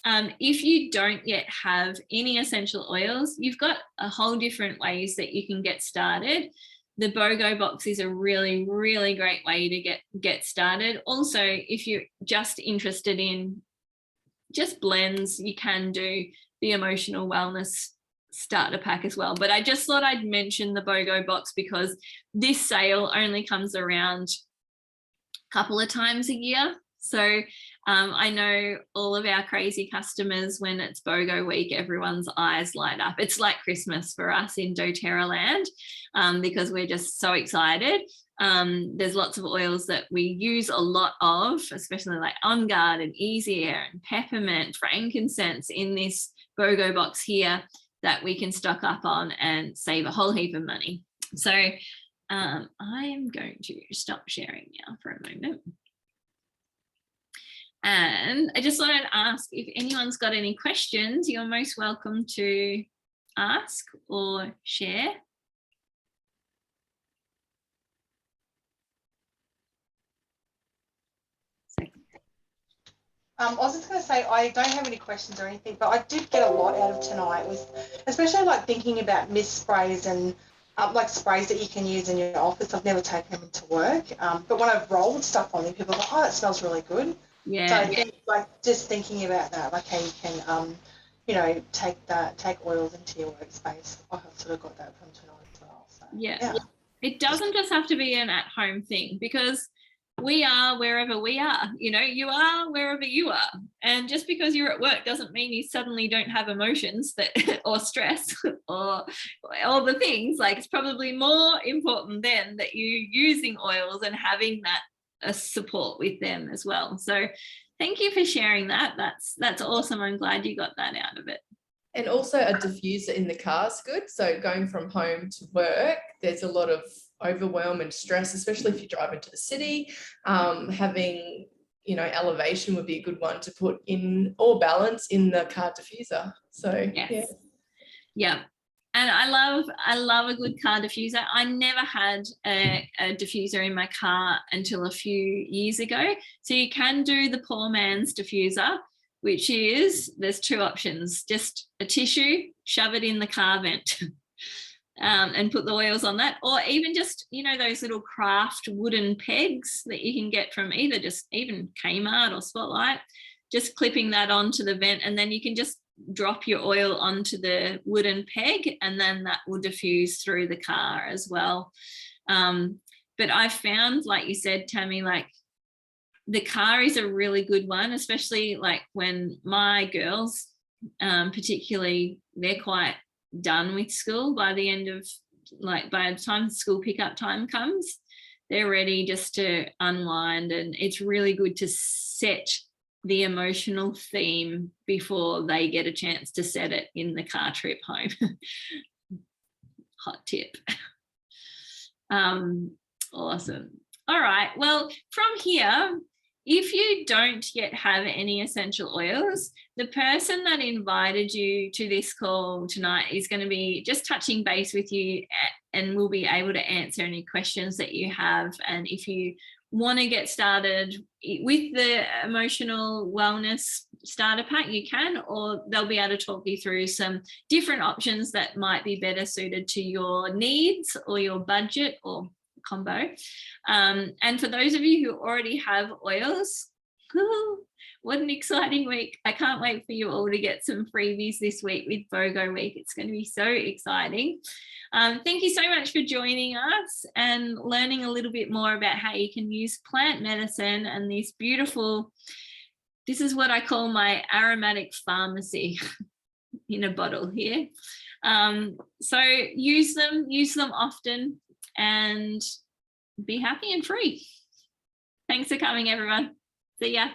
if you don't yet have any essential oils, you've got a whole different ways that you can get started. The BOGO box is a really, really great way to get started. Also, if you're just interested in just blends, you can do the emotional wellness starter pack as well. But I just thought I'd mention the BOGO box because this sale only comes around a couple of times a year. So I know all of our crazy customers, when it's BOGO week, everyone's eyes light up. It's like Christmas for us in doTERRA land, because we're just so excited. There's lots of oils that we use a lot of, especially like On Guard and Easy Air and peppermint, frankincense in this BOGO box here that we can stock up on and save a whole heap of money. So I am going to stop sharing now for a moment. And I just wanted to ask if anyone's got any questions, you're most welcome to ask or share. I was just going to say, I don't have any questions or anything, but I did get a lot out of tonight, with especially like thinking about mist sprays and like sprays that you can use in your office. I've never taken them into work, but when I've rolled stuff on them, people are like, oh, that smells really good. Yeah. So I think, like, just thinking about that, like how you can, you know, take oils into your workspace. I've sort of got that from tonight as well. So, yeah. It doesn't just have to be an at-home thing, because we are wherever we are, you know, you are wherever you are. And just because you're at work doesn't mean you suddenly don't have emotions that or stress or all the things. Like, it's probably more important then that you're using oils and having that support with them as well. So thank you for sharing that. That's awesome. I'm glad you got that out of it. And also a diffuser in the car is good. So going from home to work, there's a lot of overwhelm and stress, especially if you drive into the city. Having, you know, elevation would be a good one to put in, or balance in the car diffuser. So Yes. Yeah. And I love a good car diffuser. I never had a diffuser in my car until a few years ago. So you can do the poor man's diffuser, which is, there's two options: just a tissue, shove it in the car vent and put the oils on that, or even just, you know, those little craft wooden pegs that you can get from either just even Kmart or Spotlight, just clipping that onto the vent, and then you can just drop your oil onto the wooden peg, and then that will diffuse through the car as well. But I found, like you said, Tammy, like the car is a really good one, especially like when my girls, particularly, they're quite done with school by the end of, like, by the time school pickup time comes, they're ready just to unwind, and it's really good to set the emotional theme before they get a chance to set it in the car trip home. Hot tip. Awesome. All right, well, from here, if you don't yet have any essential oils, the person that invited you to this call tonight is going to be just touching base with you, and will be able to answer any questions that you have. And if you want to get started with the emotional wellness starter pack, you can, or they'll be able to talk you through some different options that might be better suited to your needs or your budget or combo. And for those of you who already have oils, what an exciting week. I can't wait for you all to get some freebies this week with BOGO week. It's going to be so exciting. Thank you so much for joining us and learning a little bit more about how you can use plant medicine and this beautiful, this is what I call my aromatic pharmacy in a bottle here. So use them often, and be happy and free. Thanks for coming, everyone. See ya.